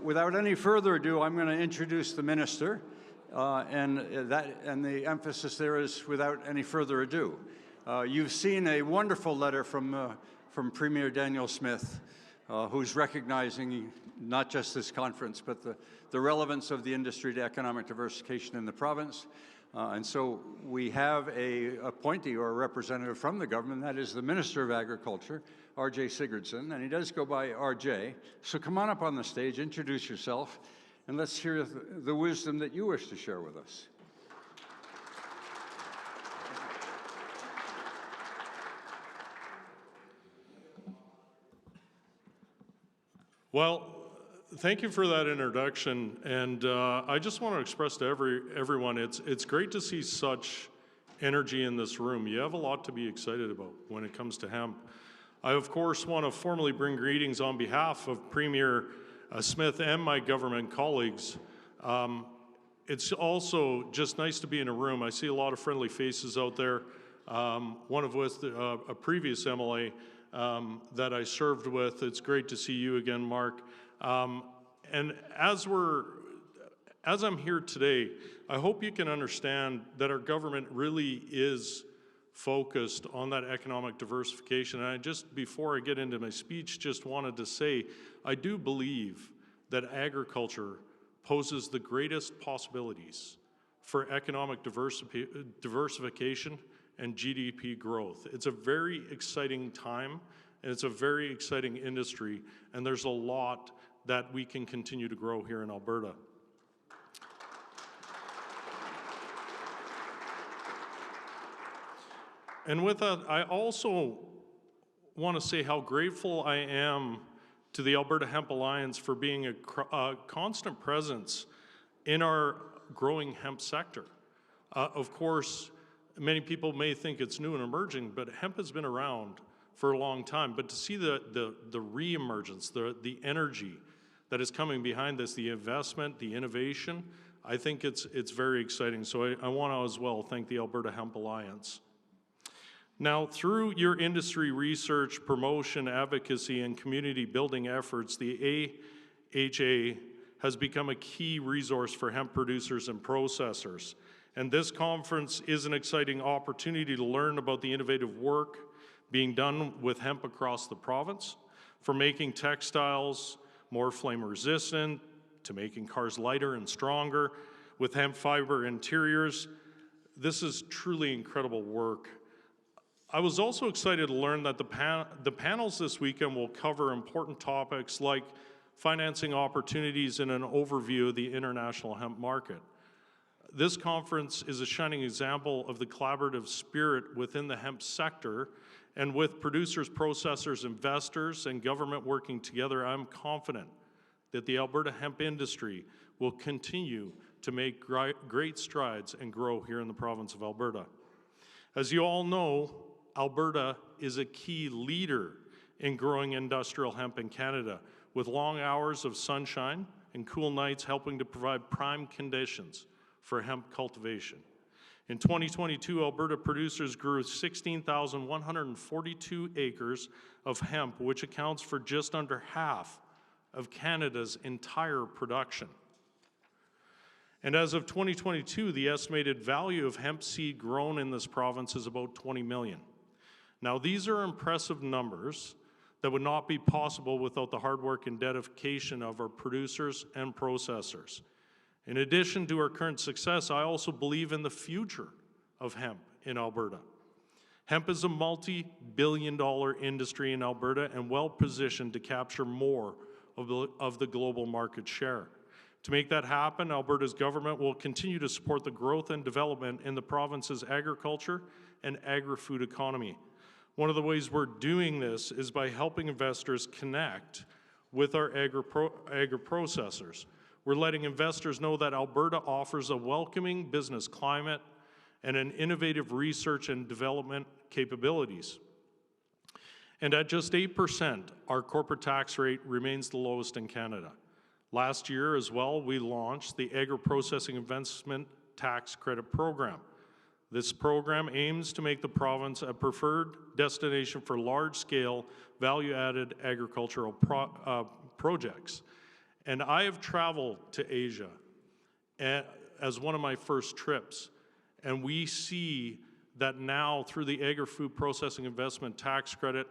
Without any further ado, I'm going to introduce the minister, and the emphasis there is without any further ado. You've seen a wonderful letter from Premier Daniel Smith, who's recognizing not just this conference, but the relevance of the industry to economic diversification in the province. And so we have a appointee or a representative from the government, that is the Minister of Agriculture, R.J. Sigurdson, and he does go by R.J. So come on up on the stage, introduce yourself, and let's hear the wisdom that you wish to share with us. Well, thank you for that introduction, and I just want to express to everyone, it's great to see such energy in this room. You have a lot to be excited about when it comes to hemp. I, of course, want to formally bring greetings on behalf of Premier Smith and my government colleagues. It's also just nice to be in a room. I see a lot of friendly faces out there, one of which a previous MLA that I served with. It's great to see you again, Mark. And as I'm here today, I hope you can understand that our government really is focused on that economic diversification. And I just, before I get into my speech, just wanted to say, I do believe that agriculture poses the greatest possibilities for economic diversification and GDP growth. It's a very exciting time, and it's a very exciting industry, and there's a lot that we can continue to grow here in Alberta. And with that, I also want to say how grateful I am to the Alberta Hemp Alliance for being a constant presence in our growing hemp sector. Of course, many people may think it's new and emerging, but hemp has been around for a long time. But to see the re-emergence, the energy that is coming behind this, the investment, the innovation, I think it's very exciting. So I want to as well thank the Alberta Hemp Alliance. Now, through your industry research, promotion, advocacy, and community building efforts, the AHA has become a key resource for hemp producers and processors. And this conference is an exciting opportunity to learn about the innovative work being done with hemp across the province, from making textiles more flame resistant, to making cars lighter and stronger, with hemp fiber interiors. This is truly incredible work. I was also excited to learn that the panels this weekend will cover important topics like financing opportunities and an overview of the international hemp market. This conference is a shining example of the collaborative spirit within the hemp sector, and with producers, processors, investors, and government working together, I'm confident that the Alberta hemp industry will continue to make great strides and grow here in the province of Alberta. As you all know, Alberta is a key leader in growing industrial hemp in Canada, with long hours of sunshine and cool nights helping to provide prime conditions for hemp cultivation. In 2022, Alberta producers grew 16,142 acres of hemp, which accounts for just under half of Canada's entire production. And as of 2022, the estimated value of hemp seed grown in this province is about 20 million. Now, these are impressive numbers that would not be possible without the hard work and dedication of our producers and processors. In addition to our current success, I also believe in the future of hemp in Alberta. Hemp is a multi-billion-dollar industry in Alberta and well-positioned to capture more of the global market share. To make that happen, Alberta's government will continue to support the growth and development in the province's agriculture and agri-food economy. One of the ways we're doing this is by helping investors connect with our agri-processors. We're letting investors know that Alberta offers a welcoming business climate and an innovative research and development capabilities. And at just 8%, our corporate tax rate remains the lowest in Canada. Last year as well, we launched the Agri-Processing Investment Tax Credit Program. This program aims to make the province a preferred destination for large-scale, value-added agricultural projects. And I have traveled to Asia as one of my first trips, and we see that now through the Agri-Food Processing Investment Tax Credit,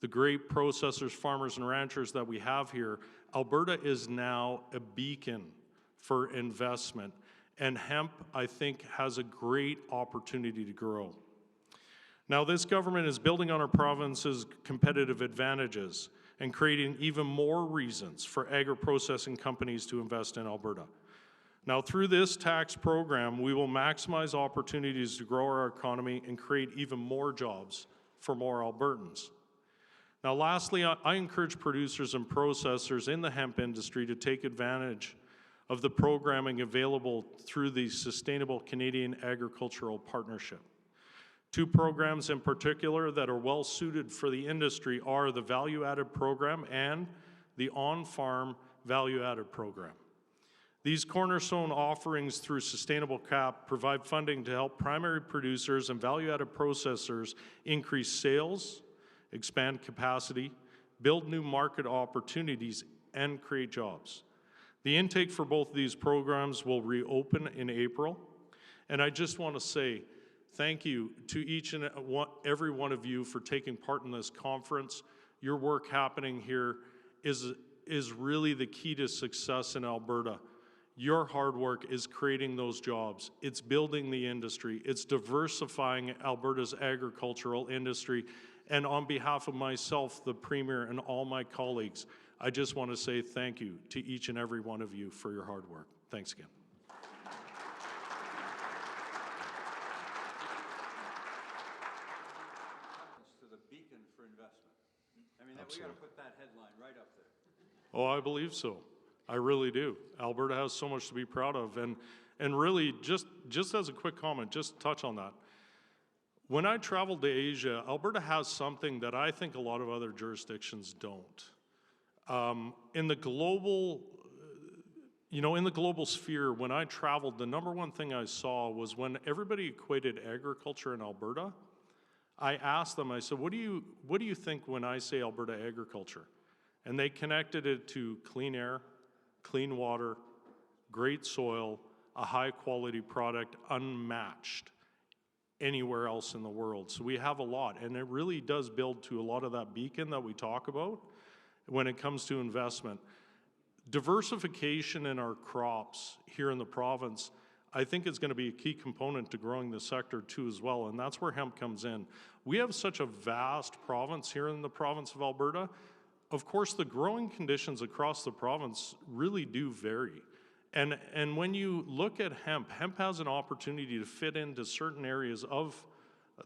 the great processors, farmers, and ranchers that we have here, Alberta is now a beacon for investment. And hemp, I think, has a great opportunity to grow. Now, this government is building on our province's competitive advantages and creating even more reasons for agri-processing companies to invest in Alberta. Now, through this tax program, we will maximize opportunities to grow our economy and create even more jobs for more Albertans. Now, lastly, I encourage producers and processors in the hemp industry to take advantage of the programming available through the Sustainable Canadian Agricultural Partnership. Two programs in particular that are well suited for the industry are the Value-Added Program and the On-Farm Value-Added Program. These cornerstone offerings through Sustainable CAP provide funding to help primary producers and value-added processors increase sales, expand capacity, build new market opportunities, and create jobs. The intake for both of these programs will reopen in April, and I just want to say thank you to each and every one of you for taking part in this conference. Your work happening here is really the key to success in Alberta. Your hard work is creating those jobs. It's building the industry. It's diversifying Alberta's agricultural industry. And on behalf of myself, the Premier, and all my colleagues, I just want to say thank you to each and every one of you for your hard work. Thanks again. To the beacon for investment. I mean, we got to put that headline right up there. Oh, I believe so. I really do. Alberta has so much to be proud of. And really, just as a quick comment, just touch on that. When I traveled to Asia, Alberta has something that I think a lot of other jurisdictions don't. In the global sphere, when I traveled, the number one thing I saw was when everybody equated agriculture in Alberta, I asked them, I said, what do you think when I say Alberta agriculture? And they connected it to clean air, clean water, great soil, a high quality product, unmatched anywhere else in the world. So we have a lot, and it really does build to a lot of that beacon that we talk about when it comes to investment. Diversification in our crops here in the province, I think, is going to be a key component to growing the sector too as well, and that's where hemp comes in. We have such a vast province here in the province of Alberta. Of course, the growing conditions across the province really do vary. And when you look at hemp, hemp has an opportunity to fit into certain areas of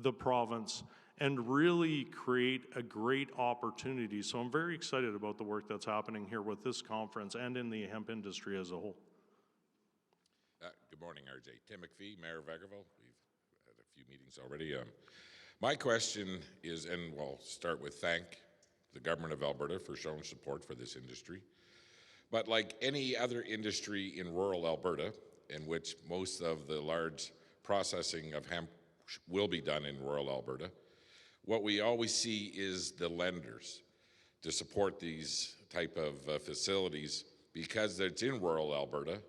the province and really create a great opportunity. So I'm very excited about the work that's happening here with this conference and in the hemp industry as a whole. Good morning, RJ. Tim McPhee, Mayor of Vegreville. We've had a few meetings already. My question is, and we'll start with thank the government of Alberta for showing support for this industry. But like any other industry in rural Alberta, in which most of the large processing of hemp will be done in rural Alberta, what we always see is the lenders to support these type of facilities, because it's in rural Alberta,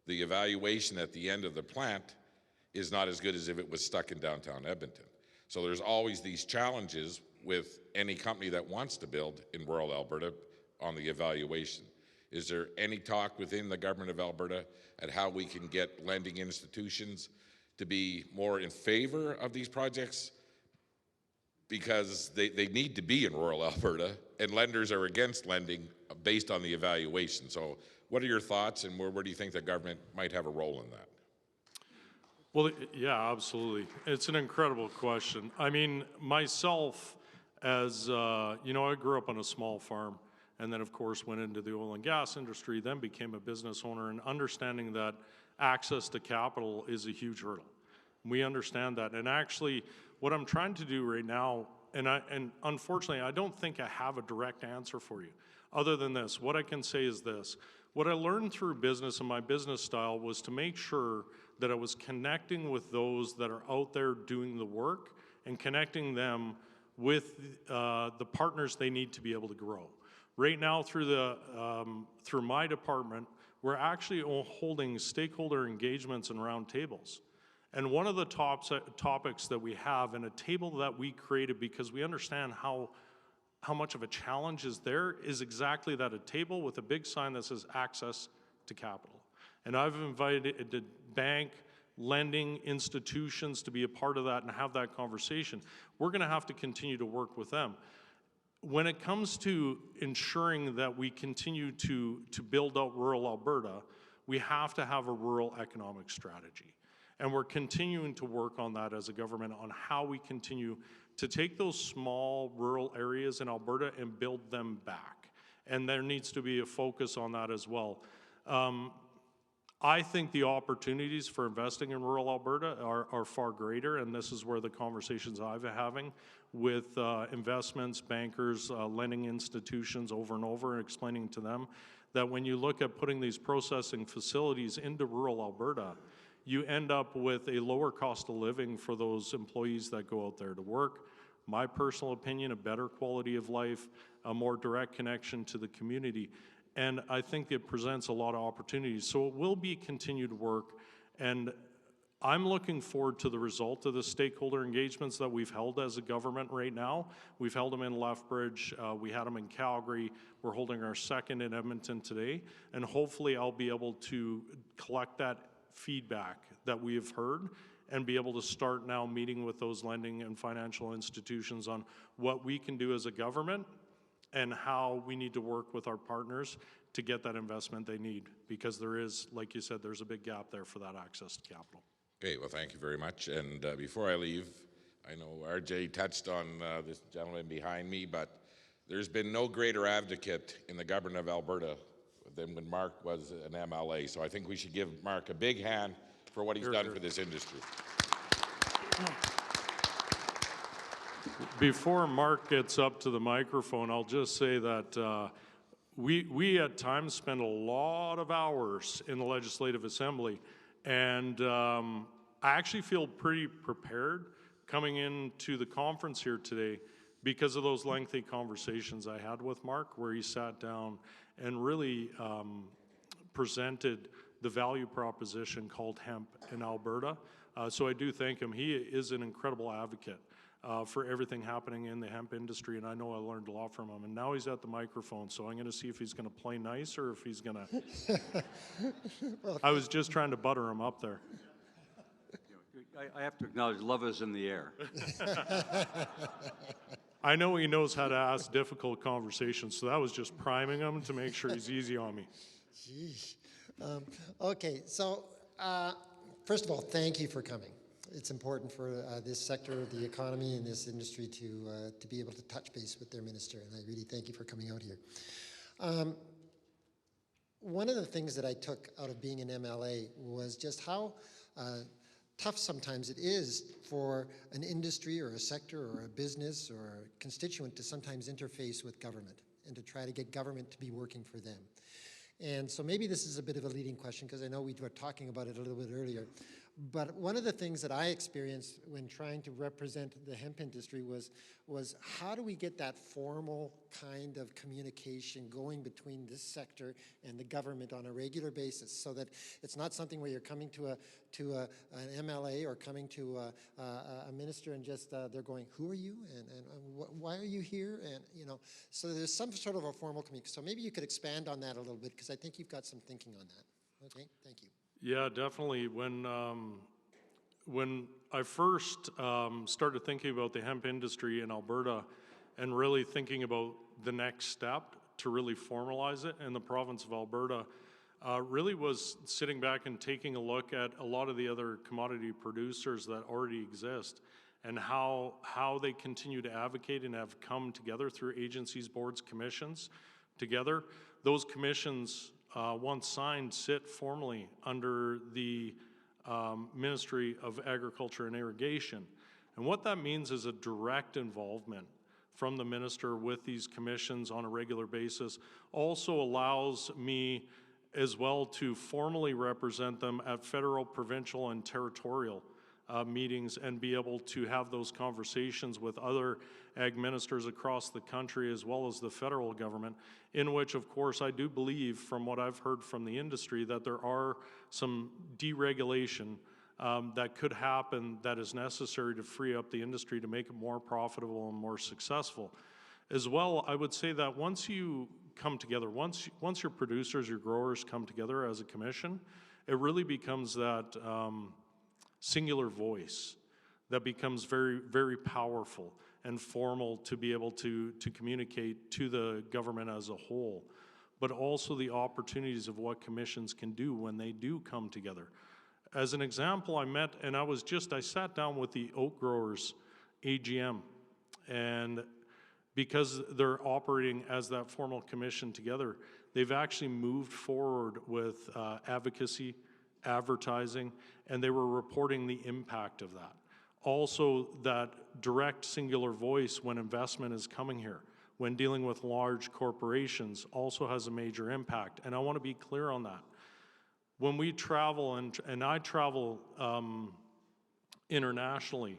the evaluation at the end of the plant is not as good as if it was stuck in downtown Edmonton. So there's always these challenges with any company that wants to build in rural Alberta on the evaluation. Is there any talk within the government of Alberta at how we can get lending institutions to be more in favor of these projects? Because they need to be in rural Alberta, and lenders are against lending based on the evaluation. So what are your thoughts, and where do you think the government might have a role in that? Well, yeah, absolutely. It's an incredible question. I mean, myself, as I grew up on a small farm, and then, of course, went into the oil and gas industry, then became a business owner, and understanding that access to capital is a huge hurdle. We understand that. And actually, what I'm trying to do right now, and unfortunately, I don't think I have a direct answer for you, other than this. What I can say is this. What I learned through business and my business style was to make sure that I was connecting with those that are out there doing the work and connecting them with the partners they need to be able to grow. Right now, through my department, we're actually holding stakeholder engagements and roundtables. And one of the topics that we have, and a table that we created because we understand how much of a challenge is there, is exactly that, a table with a big sign that says access to capital. And I've invited the bank, lending institutions to be a part of that and have that conversation. We're going to have to continue to work with them. When it comes to ensuring that we continue to build out rural Alberta, we have to have a rural economic strategy. And we're continuing to work on that as a government, on how we continue to take those small rural areas in Alberta and build them back. And there needs to be a focus on that as well. I think the opportunities for investing in rural Alberta are far greater, and this is where the conversations I've been having with investments, bankers, lending institutions over and over, and explaining to them that when you look at putting these processing facilities into rural Alberta, you end up with a lower cost of living for those employees that go out there to work. My personal opinion, a better quality of life, a more direct connection to the community. And I think it presents a lot of opportunities. So it will be continued work, and I'm looking forward to the result of the stakeholder engagements that we've held as a government right now. We've held them in Lethbridge, we had them in Calgary, we're holding our second in Edmonton today, and hopefully I'll be able to collect that feedback that we have heard and be able to start now meeting with those lending and financial institutions on what we can do as a government and how we need to work with our partners to get that investment they need, because there is, like you said, there's a big gap there for that access to capital. Okay, well, thank you very much. And before I leave, I know RJ touched on this gentleman behind me, but there's been no greater advocate in the government of Alberta than when Mark was an MLA. So I think we should give Mark a big hand for what he's done for this industry. Before Mark gets up to the microphone, I'll just say that we at times spend a lot of hours in the Legislative Assembly, and I actually feel pretty prepared coming into the conference here today because of those lengthy conversations I had with Mark, where he sat down and really presented the value proposition called Hemp in Alberta. So I do thank him. He is an incredible advocate for everything happening in the hemp industry, and I know I learned a lot from him. And now he's at the microphone, so I'm going to see if he's going to play nice or if he's going to... Well, I was just trying to butter him up there. I have to acknowledge, love is in the air. I know he knows how to ask difficult conversations, so that was just priming him to make sure he's easy on me. Jeez. Okay, so first of all, thank you for coming. It's important for this sector of the economy and this industry to be able to touch base with their minister, and I really thank you for coming out here. One of the things that I took out of being an MLA was just how tough sometimes it is for an industry or a sector or a business or a constituent to sometimes interface with government and to try to get government to be working for them. And so maybe this is a bit of a leading question because I know we were talking about it a little bit earlier. But one of the things that I experienced when trying to represent the hemp industry was how do we get that formal kind of communication going between this sector and the government on a regular basis, so that it's not something where you're coming to an MLA or coming to a minister and just they're going, who are you and why are you here? And you know, so there's some sort of a formal communication. So maybe you could expand on that a little bit because I think you've got some thinking on that. Okay, thank you. Yeah, definitely. When I first started thinking about the hemp industry in Alberta and really thinking about the next step to really formalize it in the province of Alberta, really was sitting back and taking a look at a lot of the other commodity producers that already exist and how they continue to advocate and have come together through agencies, boards, commissions together. Those commissions, once signed, sit formally under the Ministry of Agriculture and Irrigation. And what that means is a direct involvement from the minister with these commissions on a regular basis. Also allows me as well to formally represent them at federal, provincial, and territorial meetings and be able to have those conversations with other ag ministers across the country as well as the federal government, in which, of course, I do believe, from what I've heard from the industry, that there are some deregulation that could happen that is necessary to free up the industry to make it more profitable and more successful. As well, I would say that once you come together, once your producers, your growers come together as a commission, it really becomes that singular voice that becomes very, very powerful and formal to be able to communicate to the government as a whole, but also the opportunities of what commissions can do when they do come together. As an example, I sat down with the oak growers AGM, and because they're operating as that formal commission together, they've actually moved forward with advocacy, advertising, and they were reporting the impact of that. Also, that direct singular voice when investment is coming here, when dealing with large corporations, also has a major impact. And I want to be clear on that. When we travel, and I travel internationally,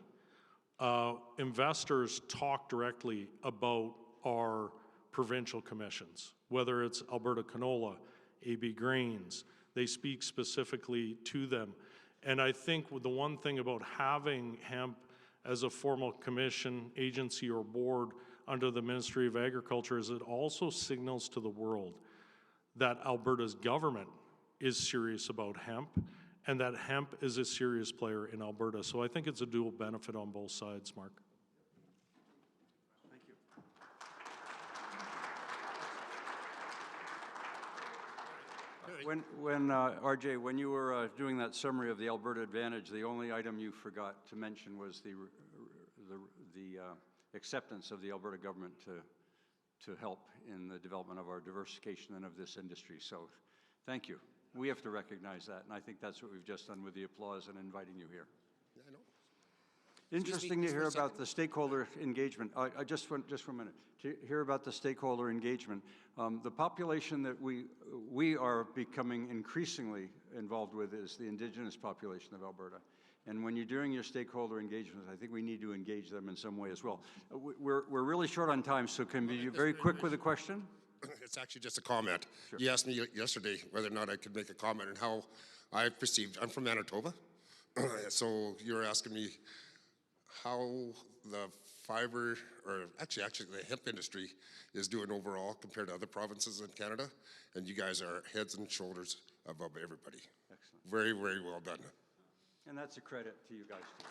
investors talk directly about our provincial commissions, whether it's Alberta Canola, AB Grains. They speak specifically to them. And I think the one thing about having hemp as a formal commission, agency, or board under the Ministry of Agriculture is it also signals to the world that Alberta's government is serious about hemp, and that hemp is a serious player in Alberta. So I think it's a dual benefit on both sides, Mark. Thank you. RJ, when you were doing that summary of the Alberta Advantage, the only item you forgot to mention was the acceptance of the Alberta government to help in the development of our diversification and of this industry. So thank you. We have to recognize that, and I think that's what we've just done with the applause and inviting you here. I know. Interesting to hear about the stakeholder engagement. Just for a minute, to hear about the stakeholder engagement. The population that we are becoming increasingly involved with is the Indigenous population of Alberta. And when you're doing your stakeholder engagement, I think we need to engage them in some way as well. We're really short on time, so can we be very quick with a question? It's actually just a comment. Sure. You asked me yesterday whether or not I could make a comment on how I perceived. I'm from Manitoba, so you're asking me how the fiber, or actually the hemp industry is doing overall compared to other provinces in Canada, and you guys are heads and shoulders above everybody. Excellent. Very, very well done. And that's a credit to you guys too.